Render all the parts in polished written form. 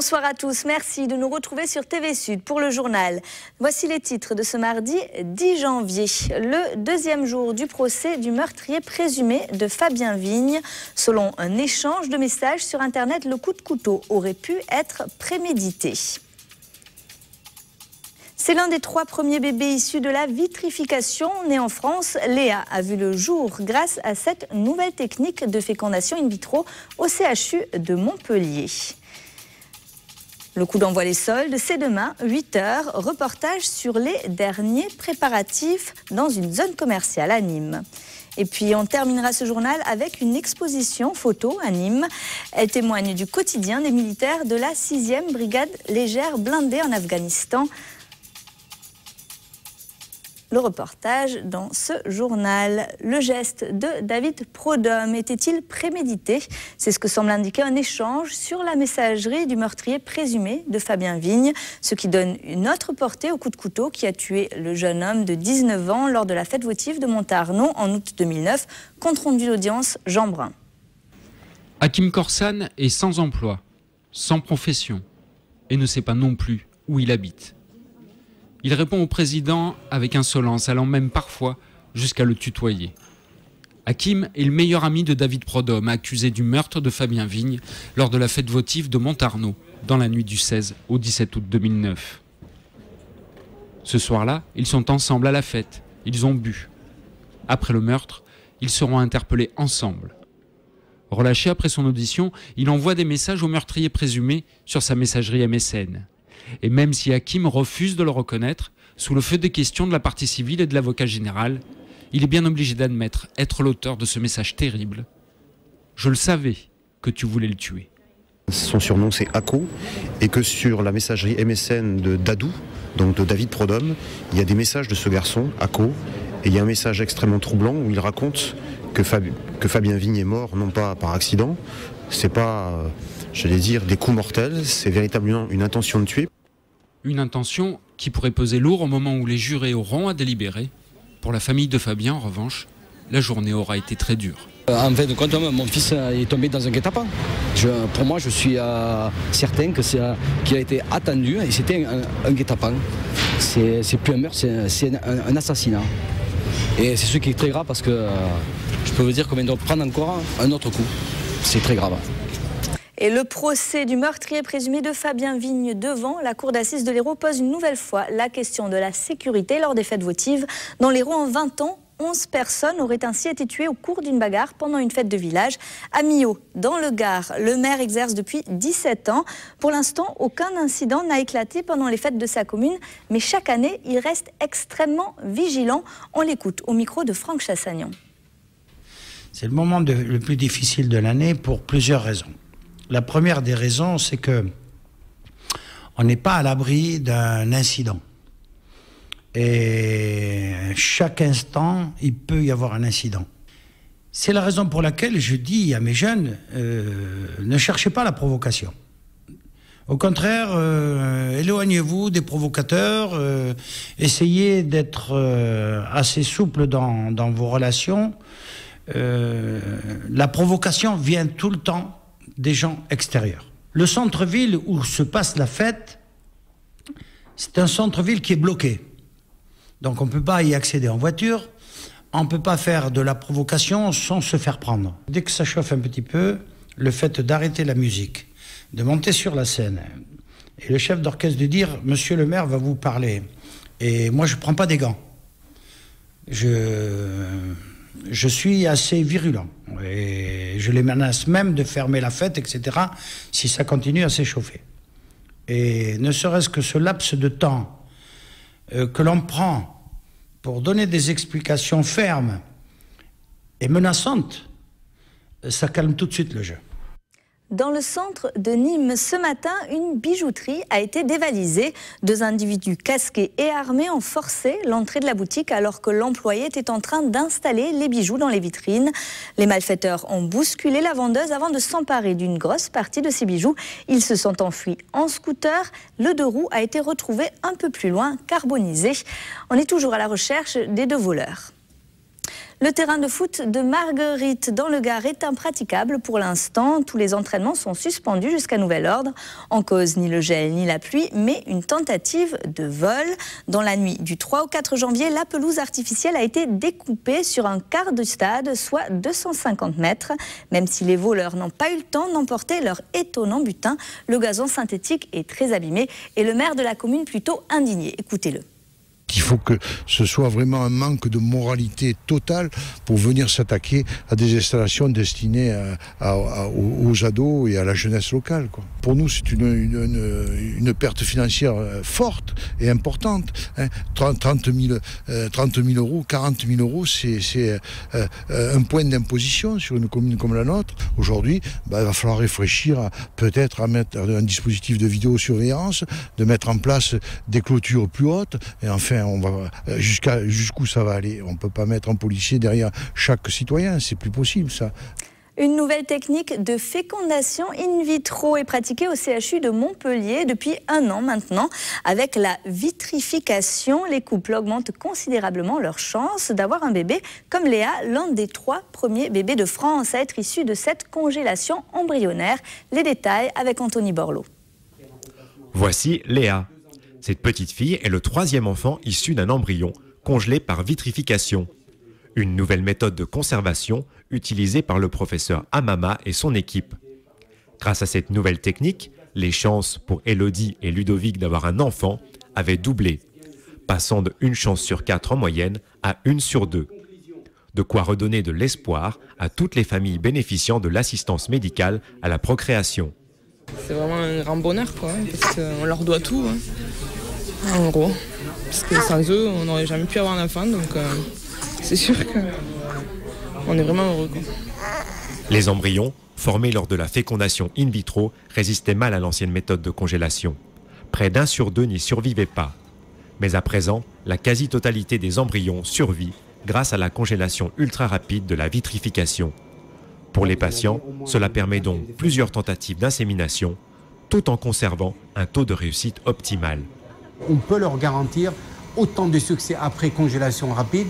Bonsoir à tous, merci de nous retrouver sur TV Sud pour le journal. Voici les titres de ce mardi 10 janvier, le deuxième jour du procès du meurtrier présumé de Fabien Vigne. Selon un échange de messages sur Internet, le coup de couteau aurait pu être prémédité. C'est l'un des 3 premiers bébés issus de la vitrification né en France. Léa a vu le jour grâce à cette nouvelle technique de fécondation in vitro au CHU de Montpellier. Le coup d'envoi les soldes, c'est demain, 8 h. Reportage sur les derniers préparatifs dans une zone commerciale à Nîmes. Et puis on terminera ce journal avec une exposition photo à Nîmes. Elle témoigne du quotidien des militaires de la 6e brigade légère blindée en Afghanistan. Le reportage dans ce journal. Le geste de David Prodhomme était-il prémédité? C'est ce que semble indiquer un échange sur la messagerie du meurtrier présumé de Fabien Vigne, ce qui donne une autre portée au coup de couteau qui a tué le jeune homme de 19 ans lors de la fête votive de Montarnot en août 2009. Compte rendu d'audience, Jean Brun. Hakim Korsan est sans emploi, sans profession et ne sait pas non plus où il habite. Il répond au président avec insolence, allant même parfois jusqu'à le tutoyer. Hakim est le meilleur ami de David Prodhomme, accusé du meurtre de Fabien Vigne lors de la fête votive de Montarnot, dans la nuit du 16 au 17 août 2009. Ce soir-là, ils sont ensemble à la fête, ils ont bu. Après le meurtre, ils seront interpellés ensemble. Relâché après son audition, il envoie des messages au meurtrier présumé sur sa messagerie MSN. Et même si Hakim refuse de le reconnaître, sous le feu des questions de la partie civile et de l'avocat général, il est bien obligé d'admettre être l'auteur de ce message terrible. Je le savais que tu voulais le tuer. Son surnom c'est Ako, et que sur la messagerie MSN de Dadou, donc de David Prodhomme, il y a des messages de ce garçon, Ako, et il y a un message extrêmement troublant où il raconte que Fabien Vigne est mort, non pas par accident, c'est pas, j'allais dire, des coups mortels, c'est véritablement une intention de tuer. Une intention qui pourrait peser lourd au moment où les jurés auront à délibérer. Pour la famille de Fabien, en revanche, la journée aura été très dure. En fait, quand mon fils est tombé dans un guet-apens, pour moi, je suis certain qu'il a été attendu et c'était un guet-apens. C'est plus un meurtre, c'est un assassinat. Et c'est ce qui est très grave parce que je peux vous dire qu'on vient de prendre encore un autre coup. C'est très grave. Et le procès du meurtrier présumé de Fabien Vigne devant la cour d'assises de l'Hérault pose une nouvelle fois la question de la sécurité lors des fêtes votives. Dans l'Hérault, en 20 ans, 11 personnes auraient ainsi été tuées au cours d'une bagarre pendant une fête de village. À Millau, dans le Gard, le maire exerce depuis 17 ans. Pour l'instant, aucun incident n'a éclaté pendant les fêtes de sa commune, mais chaque année, il reste extrêmement vigilant. On l'écoute au micro de Franck Chassagnon. C'est le moment le plus difficile de l'année pour plusieurs raisons. La première des raisons, c'est que on n'est pas à l'abri d'un incident. Et chaque instant, il peut y avoir un incident. C'est la raison pour laquelle je dis à mes jeunes, ne cherchez pas la provocation. Au contraire, éloignez-vous des provocateurs, essayez d'être assez souple dans vos relations. La provocation vient tout le temps des gens extérieurs. Le centre-ville où se passe la fête, c'est un centre-ville qui est bloqué. Donc on ne peut pas y accéder en voiture, on ne peut pas faire de la provocation sans se faire prendre. Dès que ça chauffe un petit peu, le fait d'arrêter la musique, de monter sur la scène, et le chef d'orchestre de dire « Monsieur le maire va vous parler ». Et moi je ne prends pas des gants. Je suis assez virulent et je les menace même de fermer la fête, etc., si ça continue à s'échauffer. Et ne serait-ce que ce laps de temps que l'on prend pour donner des explications fermes et menaçantes, ça calme tout de suite le jeu. Dans le centre de Nîmes, ce matin, une bijouterie a été dévalisée. 2 individus casqués et armés ont forcé l'entrée de la boutique alors que l'employé était en train d'installer les bijoux dans les vitrines. Les malfaiteurs ont bousculé la vendeuse avant de s'emparer d'une grosse partie de ses bijoux. Ils se sont enfuis en scooter. Le 2 roues a été retrouvé un peu plus loin, carbonisé. On est toujours à la recherche des 2 voleurs. Le terrain de foot de Marguerite dans le Gard est impraticable pour l'instant. Tous les entraînements sont suspendus jusqu'à nouvel ordre. En cause, ni le gel ni la pluie, mais une tentative de vol. Dans la nuit du 3 au 4 janvier, la pelouse artificielle a été découpée sur un quart de stade, soit 250 mètres. Même si les voleurs n'ont pas eu le temps d'emporter leur étonnant butin, le gazon synthétique est très abîmé et le maire de la commune plutôt indigné. Écoutez-le. Il faut que ce soit vraiment un manque de moralité totale pour venir s'attaquer à des installations destinées aux ados et à la jeunesse locale, quoi. Pour nous, c'est une perte financière forte et importante. 30 000 euros, 40 000 euros, c'est un point d'imposition sur une commune comme la nôtre. Aujourd'hui, il va falloir réfléchir peut-être à mettre un dispositif de vidéosurveillance, de mettre en place des clôtures plus hautes et enfin on va jusqu'où ça va aller. On ne peut pas mettre un policier derrière chaque citoyen, c'est plus possible ça. Une nouvelle technique de fécondation in vitro est pratiquée au CHU de Montpellier depuis 1 an maintenant. Avec la vitrification, les couples augmentent considérablement leurs chances d'avoir un bébé, comme Léa, l'un des 3 premiers bébés de France à être issu de cette congélation embryonnaire. Les détails avec Anthony Borloo. Voici Léa. Cette petite fille est le 3e enfant issu d'un embryon congelé par vitrification. Une nouvelle méthode de conservation utilisée par le professeur Amama et son équipe. Grâce à cette nouvelle technique, les chances pour Élodie et Ludovic d'avoir un enfant avaient doublé, passant de 1 chance sur 4 en moyenne à 1 sur 2. De quoi redonner de l'espoir à toutes les familles bénéficiant de l'assistance médicale à la procréation. C'est vraiment un grand bonheur, quoi, parce qu'on leur doit tout, hein, en gros. Parce que sans eux, on n'aurait jamais pu avoir un enfant, donc c'est sûr qu'on est vraiment heureux, quoi. Les embryons, formés lors de la fécondation in vitro, résistaient mal à l'ancienne méthode de congélation. Près d'1 sur 2 n'y survivait pas. Mais à présent, la quasi-totalité des embryons survit grâce à la congélation ultra rapide de la vitrification. Pour les patients, cela permet donc plusieurs tentatives d'insémination, tout en conservant un taux de réussite optimal. On peut leur garantir autant de succès après congélation rapide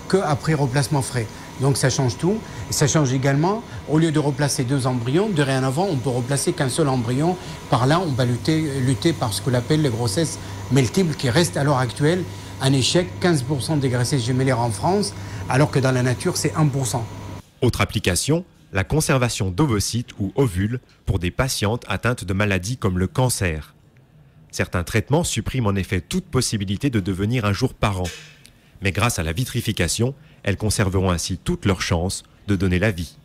qu'après replacement frais. Donc ça change tout. Et ça change également, au lieu de replacer 2 embryons, de réinnovant, on peut replacer qu'un seul embryon. Par là, on va lutter par ce qu'on appelle les grossesses multiples, qui restent à l'heure actuelle un échec, 15% des grossesses gémellaires en France, alors que dans la nature, c'est 1%. Autre application, la conservation d'ovocytes ou ovules pour des patientes atteintes de maladies comme le cancer. Certains traitements suppriment en effet toute possibilité de devenir un jour parent. Mais grâce à la vitrification, elles conserveront ainsi toutes leurs chances de donner la vie.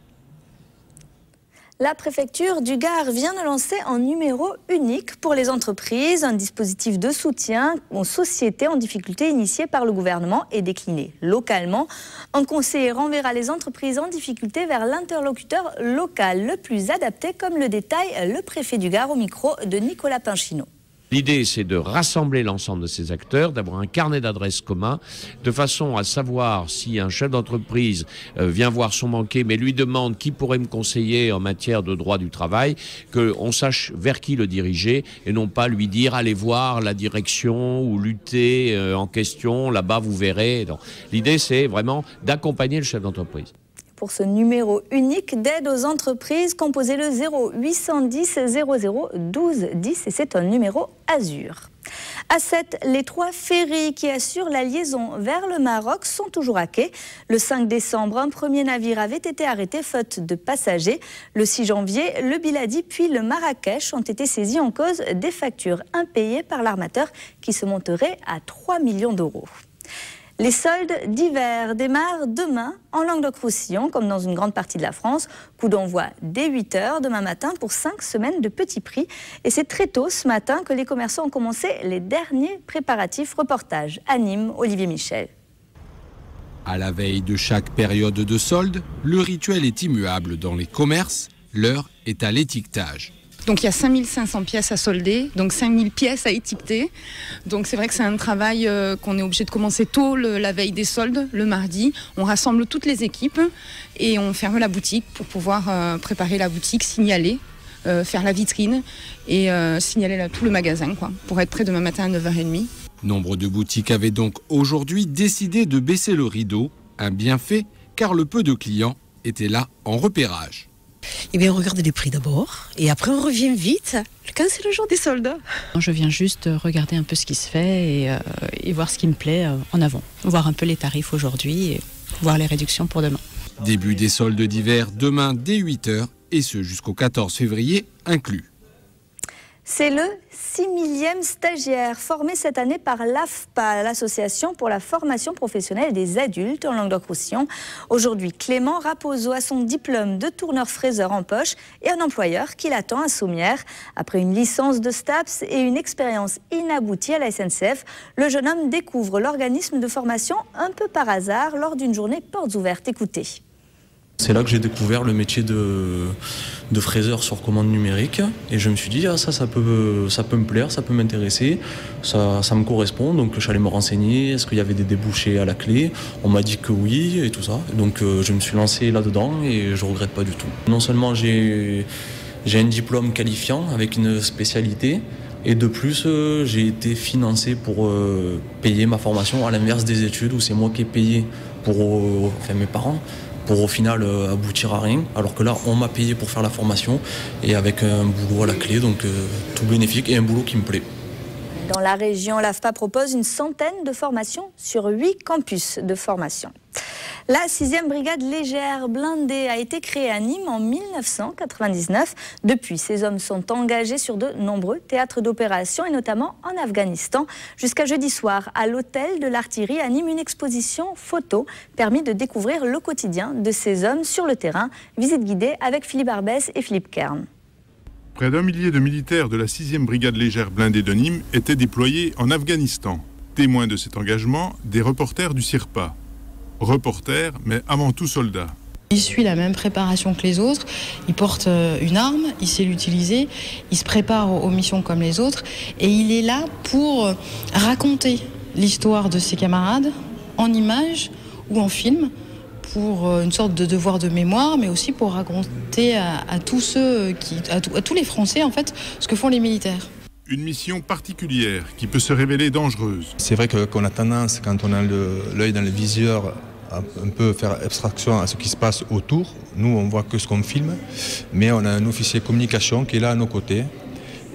La préfecture du Gard vient de lancer un numéro unique pour les entreprises, un dispositif de soutien aux sociétés en difficulté initié par le gouvernement et décliné localement. Un conseiller renverra les entreprises en difficulté vers l'interlocuteur local le plus adapté, comme le détaille le préfet du Gard au micro de Nicolas Pinchino. L'idée, c'est de rassembler l'ensemble de ces acteurs, d'avoir un carnet d'adresses commun, de façon à savoir si un chef d'entreprise vient voir son banquier, mais lui demande qui pourrait me conseiller en matière de droit du travail, qu'on sache vers qui le diriger et non pas lui dire allez voir la direction ou lutter en question, là-bas vous verrez. L'idée, c'est vraiment d'accompagner le chef d'entreprise. Pour ce numéro unique d'aide aux entreprises, composez le 0810 00 12 10 et c'est un numéro Azur. À 7, les 3 ferries qui assurent la liaison vers le Maroc sont toujours à quai. Le 5 décembre, un premier navire avait été arrêté faute de passagers. Le 6 janvier, le Biladi puis le Marrakech ont été saisis en cause des factures impayées par l'armateur qui se monteraient à 3 millions d'euros. Les soldes d'hiver démarrent demain en Languedoc-Roussillon, comme dans une grande partie de la France. Coup d'envoi dès 8 h demain matin pour 5 semaines de petits prix. Et c'est très tôt ce matin que les commerçants ont commencé les derniers préparatifs. Reportage à Nîmes, Olivier Michel. À la veille de chaque période de solde, le rituel est immuable dans les commerces. L'heure est à l'étiquetage. Donc il y a 5500 pièces à solder, donc 5000 pièces à étiqueter. Donc c'est vrai que c'est un travail qu'on est obligé de commencer tôt la veille des soldes, le mardi. On rassemble toutes les équipes et on ferme la boutique pour pouvoir préparer la boutique, signaler, faire la vitrine et signaler tout le magasin, quoi, pour être prêt demain matin à 9 h 30. Nombre de boutiques avaient donc aujourd'hui décidé de baisser le rideau, un bienfait car le peu de clients étaient là en repérage. Eh bien, on regarde les prix d'abord et après on revient vite quand c'est le jour des soldes. Je viens juste regarder un peu ce qui se fait et voir ce qui me plaît en avant. Voir un peu les tarifs aujourd'hui et voir les réductions pour demain. Début des soldes d'hiver demain dès 8h et ce jusqu'au 14 février inclus. C'est le 6000e stagiaire formé cette année par l'AFPA, l'Association pour la formation professionnelle des adultes en Languedoc-Roussillon. Aujourd'hui, Clément Raposo a son diplôme de tourneur-fraiseur en poche et un employeur qui l'attend à Sommières. Après une licence de STAPS et une expérience inaboutie à la SNCF, le jeune homme découvre l'organisme de formation un peu par hasard lors d'une journée portes ouvertes. Écoutez. C'est là que j'ai découvert le métier de fraiseur sur commande numérique et je me suis dit ça peut me plaire, ça peut m'intéresser, ça me correspond, donc j'allais me renseigner, est-ce qu'il y avait des débouchés à la clé, on m'a dit que oui et tout ça, donc je me suis lancé là-dedans et je regrette pas du tout. Non seulement j'ai un diplôme qualifiant avec une spécialité et de plus j'ai été financé pour payer ma formation à l'inverse des études où c'est moi qui ai payé pour mes parents, pour au final aboutir à rien, alors que là on m'a payé pour faire la formation et avec un boulot à la clé, donc tout bénéfique et un boulot qui me plaît. Dans la région, l'AFPA propose une centaine de formations sur 8 campus de formation. La 6e brigade légère blindée a été créée à Nîmes en 1999. Depuis, ces hommes sont engagés sur de nombreux théâtres d'opération et notamment en Afghanistan. Jusqu'à jeudi soir, à l'hôtel de l'Artillerie à Nîmes, une exposition photo permet de découvrir le quotidien de ces hommes sur le terrain. Visite guidée avec Philippe Arbès et Philippe Kern. Près d'1 millier de militaires de la 6e brigade légère blindée de Nîmes étaient déployés en Afghanistan. Témoins de cet engagement, des reporters du CIRPA. Reporter, mais avant tout soldat. Il suit la même préparation que les autres, il porte une arme, il sait l'utiliser, il se prépare aux missions comme les autres et il est là pour raconter l'histoire de ses camarades en images ou en film pour une sorte de devoir de mémoire, mais aussi pour raconter à tous les Français en fait ce que font les militaires. Une mission particulière qui peut se révéler dangereuse. C'est vrai qu'on a tendance, quand on a l'œil dans le viseur, à un peu faire abstraction à ce qui se passe autour. Nous, on voit que ce qu'on filme, mais on a un officier communication qui est là à nos côtés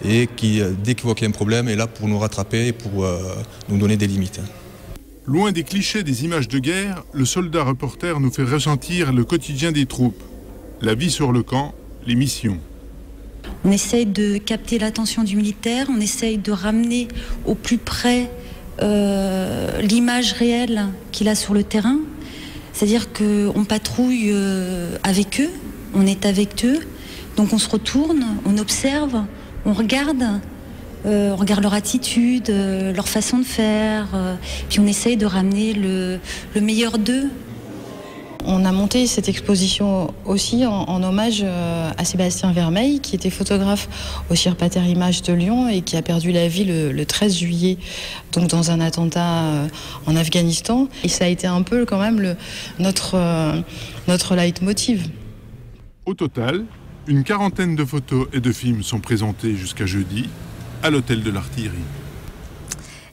et qui, dès qu'il voit qu'il y a un problème, est là pour nous rattraper et pour nous donner des limites. Loin des clichés des images de guerre, le soldat reporter nous fait ressentir le quotidien des troupes, la vie sur le camp, les missions. On essaye de capter l'attention du militaire, on essaye de ramener au plus près l'image réelle qu'il a sur le terrain. C'est-à-dire qu'on patrouille avec eux, on est avec eux, donc on se retourne, on observe, on regarde leur attitude, leur façon de faire, puis on essaye de ramener le meilleur d'eux. On a monté cette exposition aussi en hommage à Sébastien Vermeil, qui était photographe au CIRPATER Images de Lyon et qui a perdu la vie le 13 juillet, donc dans un attentat en Afghanistan. Et ça a été un peu quand même notre leitmotiv. Au total, une quarantaine de photos et de films sont présentés jusqu'à jeudi à l'hôtel de l'Artillerie.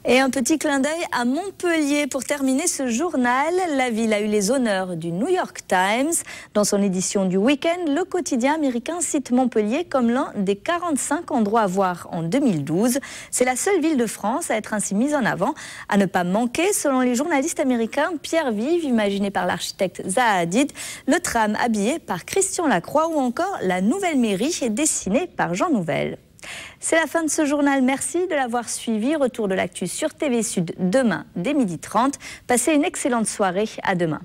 Et un petit clin d'œil à Montpellier pour terminer ce journal. La ville a eu les honneurs du New York Times. Dans son édition du week-end, le quotidien américain cite Montpellier comme l'un des 45 endroits à voir en 2012. C'est la seule ville de France à être ainsi mise en avant. À ne pas manquer, selon les journalistes américains, Pierre Vive, imaginé par l'architecte Zaha Hadid, le tram habillé par Christian Lacroix ou encore la nouvelle mairie dessinée par Jean Nouvel. C'est la fin de ce journal. Merci de l'avoir suivi. Retour de l'actu sur TV Sud demain dès 12h30. Passez une excellente soirée. À demain.